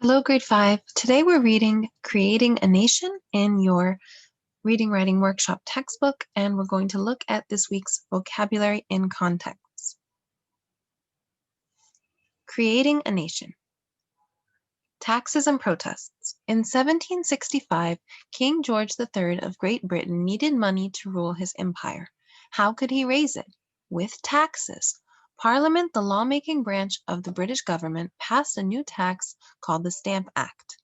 Hello, grade 5. Today we're reading Creating a Nation in your Reading Writing Workshop textbook, and we're going to look at this week's vocabulary in context. Creating a Nation. Taxes and protests. In 1765, King George III of Great Britain needed money to rule his empire. How could he raise it? With taxes. Parliament, the lawmaking branch of the British government, passed a new tax called the Stamp Act.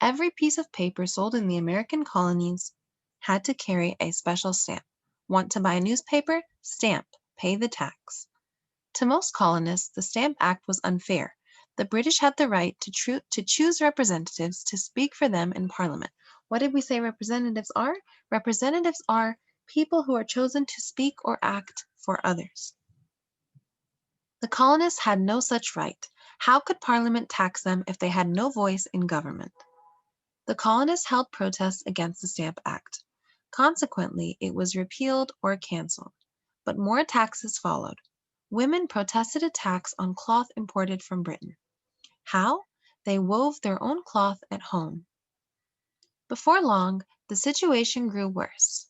Every piece of paper sold in the American colonies had to carry a special stamp. Want to buy a newspaper? Stamp. Pay the tax. To most colonists, the Stamp Act was unfair. The British had the right to choose representatives to speak for them in Parliament. What did we say representatives are? Representatives are people who are chosen to speak or act for others. The colonists had no such right. How could Parliament tax them if they had no voice in government? The colonists held protests against the Stamp Act. Consequently, it was repealed or canceled. But more taxes followed. Women protested a tax on cloth imported from Britain. How? They wove their own cloth at home. Before long, the situation grew worse.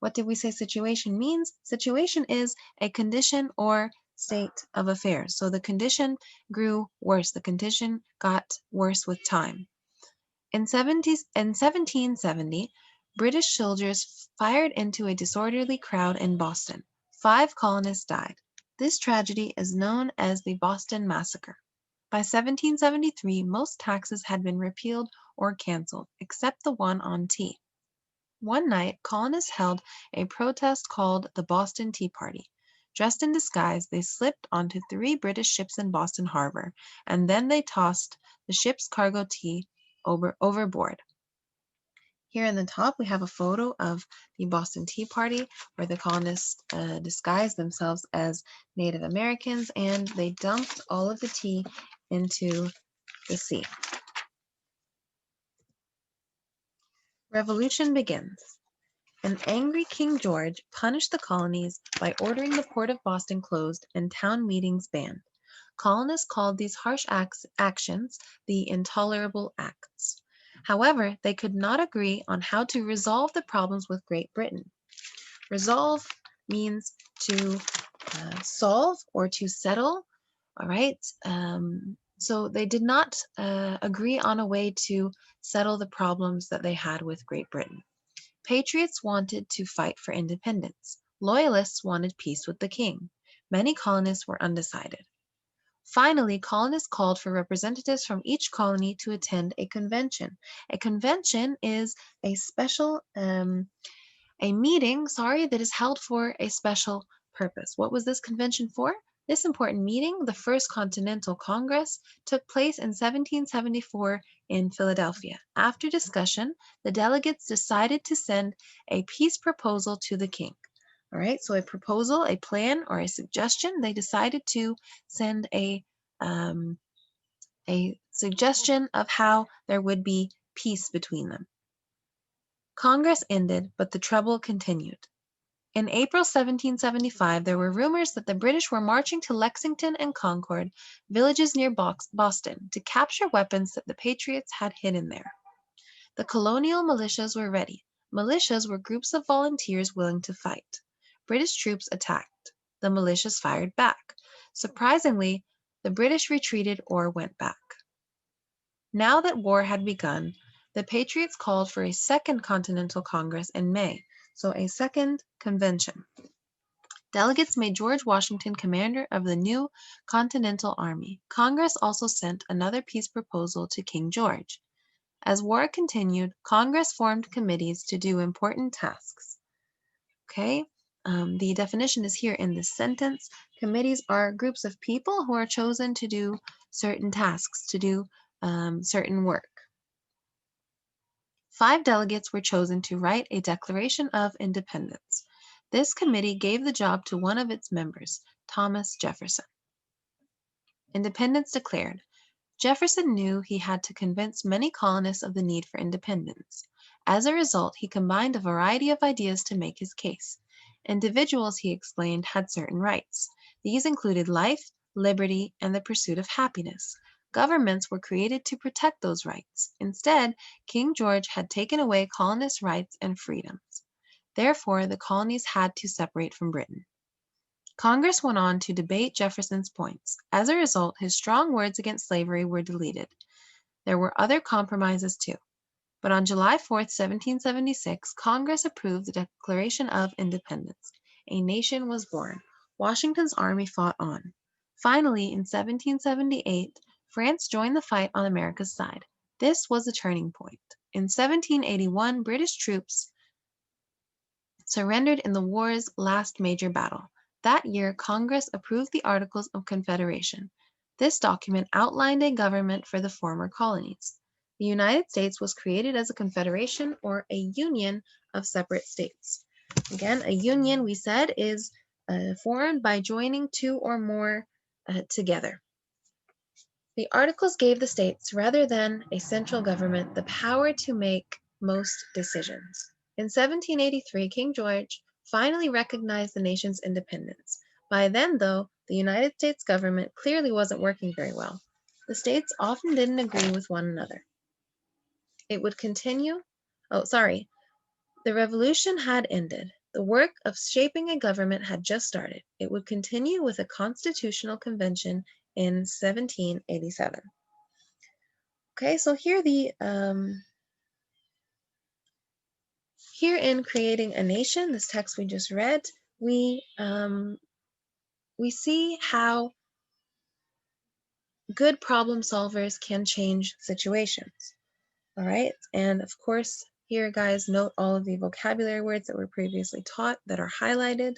What did we say situation means? Situation is a condition or state of affairs. So the condition grew worse. The condition got worse with time. In 1770, British soldiers fired into a disorderly crowd in Boston. 5 colonists died. This tragedy is known as the Boston Massacre. By 1773, most taxes had been repealed or canceled, except the one on tea. One night, colonists held a protest called the Boston Tea Party. Dressed in disguise, they slipped onto 3 British ships in Boston Harbor, and then they tossed the ship's cargo tea overboard. Here in the top, we have a photo of the Boston Tea Party, where the colonists disguised themselves as Native Americans, and they dumped all of the tea into the sea. Revolution begins. An angry King George punished the colonies by ordering the port of Boston closed and town meetings banned. Colonists called these harsh actions the Intolerable Acts. However, they could not agree on how to resolve the problems with Great Britain. Resolve means to solve or to settle, all right? So they did not agree on a way to settle the problems that they had with Great Britain. Patriots wanted to fight for independence. Loyalists wanted peace with the king. Many colonists were undecided. Finally, colonists called for representatives from each colony to attend a convention. A convention is a special, a meeting, that is held for a special purpose. What was this convention for? This important meeting, the First Continental Congress, took place in 1774 in Philadelphia. After discussion, the delegates decided to send a peace proposal to the king. All right, so a proposal, a plan, or a suggestion, they decided to send a suggestion of how there would be peace between them. Congress ended, but the trouble continued. In April 1775, there were rumors that the British were marching to Lexington and Concord, villages near Boston, to capture weapons that the Patriots had hidden there. The colonial militias were ready. Militias were groups of volunteers willing to fight. British troops attacked. The militias fired back. Surprisingly, the British retreated or went back. Now that war had begun, the Patriots called for a second Continental Congress in May, so a second convention. Delegates made George Washington commander of the new Continental Army. Congress also sent another peace proposal to King George. As war continued, Congress formed committees to do important tasks. Okay, the definition is here in this sentence. Committees are groups of people who are chosen to do certain tasks, to do certain work. 5 delegates were chosen to write a Declaration of Independence. This committee gave the job to one of its members, Thomas Jefferson. Independence declared. Jefferson knew he had to convince many colonists of the need for independence. As a result, he combined a variety of ideas to make his case. Individuals, he explained, had certain rights. These included life, liberty, and the pursuit of happiness. Governments were created to protect those rights. Instead, King George had taken away colonist rights and freedoms. Therefore, the colonies had to separate from Britain. Congress went on to debate Jefferson's points. As a result, his strong words against slavery were deleted. There were other compromises too. But on July 4, 1776, Congress approved the Declaration of Independence. A nation was born. Washington's army fought on. Finally, in 1778, France joined the fight on America's side. This was a turning point. In 1781, British troops surrendered in the war's last major battle. That year, Congress approved the Articles of Confederation. This document outlined a government for the former colonies. The United States was created as a confederation or a union of separate states. Again, a union, we said, is formed by joining two or more together. The Articles gave the states, rather than a central government, the power to make most decisions. In 1783, King George finally recognized the nation's independence. By then, though, the United States government clearly wasn't working very well. The states often didn't agree with one another. It would continue. The revolution had ended. The work of shaping a government had just started. It would continue with a constitutional convention in 1787. Okay, so here in Creating a Nation, this text we just read, we see how good problem solvers can change situations. All right, and of course, here, guys, note all of the vocabulary words that were previously taught that are highlighted.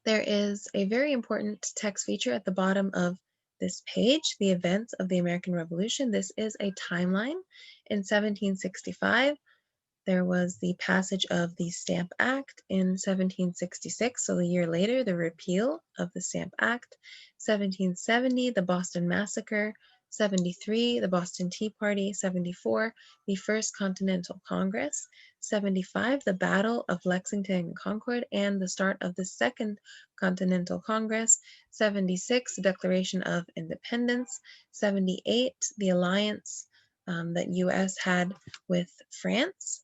There is a very important text feature at the bottom of this page, the events of the American Revolution. This is a timeline. In 1765, there was the passage of the Stamp Act. In 1766, so a year later, the repeal of the Stamp Act. 1770, the Boston Massacre. 73, the Boston Tea Party. 74, the First Continental Congress. 75, the Battle of Lexington and Concord and the start of the Second Continental Congress. 76, the Declaration of Independence. 78, the alliance that U.S. had with France.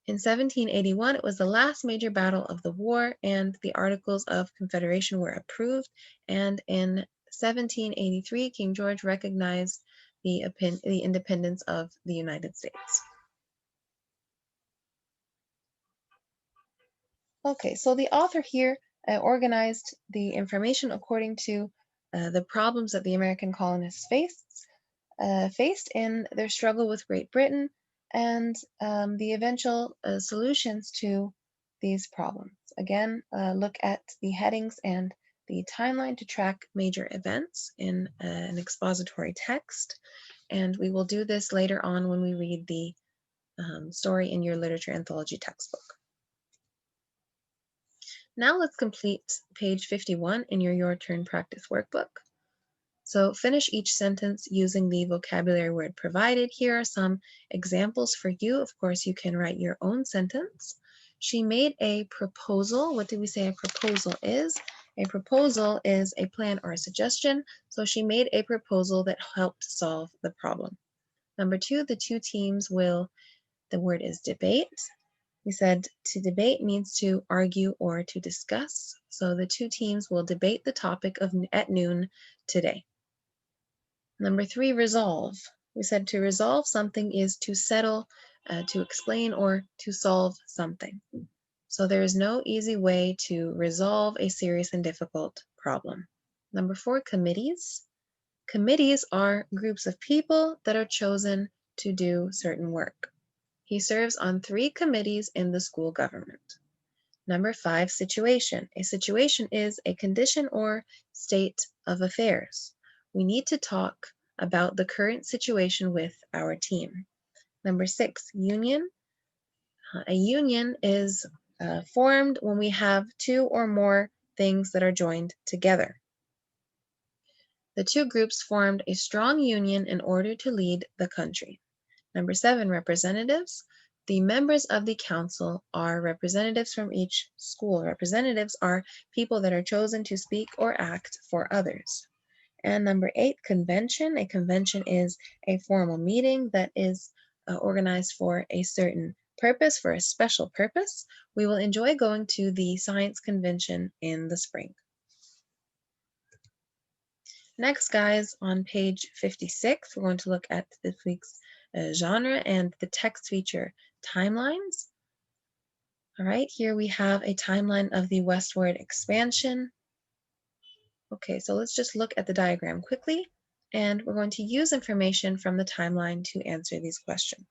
In 1781, it was the last major battle of the war, and the Articles of Confederation were approved. And in 1783, King George recognized the independence of the United States. Okay, so the author here organized the information according to the problems that the American colonists faced in their struggle with Great Britain and the eventual solutions to these problems. Again, look at the headings and the timeline to track major events in an expository text. And we will do this later on when we read the story in your literature anthology textbook. Now let's complete page 51 in your turn practice workbook. So finish each sentence using the vocabulary word provided. Here are some examples for you. Of course, you can write your own sentence. She made a proposal. What did we say a proposal is? A proposal is a plan or a suggestion. So she made a proposal that helped solve the problem. Number two, the two teams will, the word is debate. We said to debate means to argue or to discuss. So the two teams will debate the topic at noon today. Number three, resolve. We said to resolve something is to settle, to explain, or to solve something. So there is no easy way to resolve a serious and difficult problem. Number four, committees. Committees are groups of people that are chosen to do certain work. He serves on 3 committees in the school government. Number 5, situation. A situation is a condition or state of affairs. We need to talk about the current situation with our team. Number 6, union. A union is formed when we have 2 or more things that are joined together. The 2 groups formed a strong union in order to lead the country. Number 7, representatives. The members of the council are representatives from each school. Representatives are people that are chosen to speak or act for others. And number 8, convention. A convention is a formal meeting that is organized for a certain purpose, for a special purpose. We will enjoy going to the science convention in the spring. Next, guys, on page 56, we're going to look at this week's genre and the text feature timelines. All right, here we have a timeline of the westward expansion. Okay, so let's just look at the diagram quickly, and we're going to use information from the timeline to answer these questions.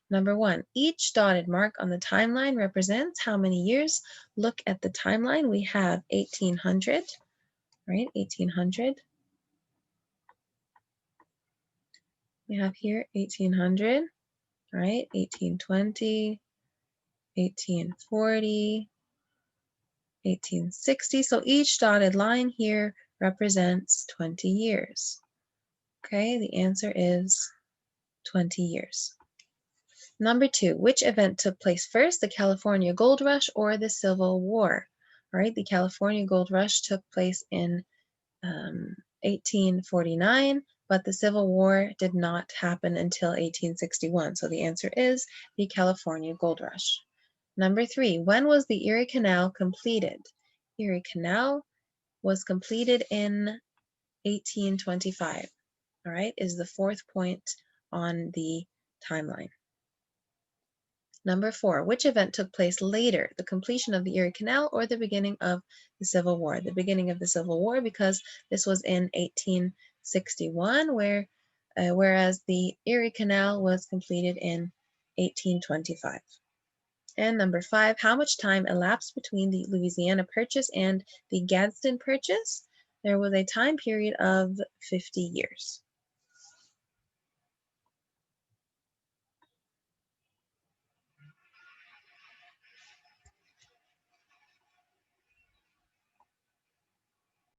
Number 1, each dotted mark on the timeline represents how many years? Look at the timeline. We have 1800, right? 1800. We have here 1800, right? 1820, 1840, 1860. So each dotted line here represents 20 years. Okay, the answer is 20 years. Number 2, which event took place first, the California Gold Rush or the Civil War? All right, the California Gold Rush took place in 1849, but the Civil War did not happen until 1861. So the answer is the California Gold Rush. Number 3, when was the Erie Canal completed? Erie Canal was completed in 1825. All right, is the 4th point on the timeline. Number 4, which event took place later, the completion of the Erie Canal or the beginning of the Civil War? The beginning of the Civil War, because this was in 1861, whereas the Erie Canal was completed in 1825. And number 5, how much time elapsed between the Louisiana Purchase and the Gadsden Purchase? There was a time period of 50 years.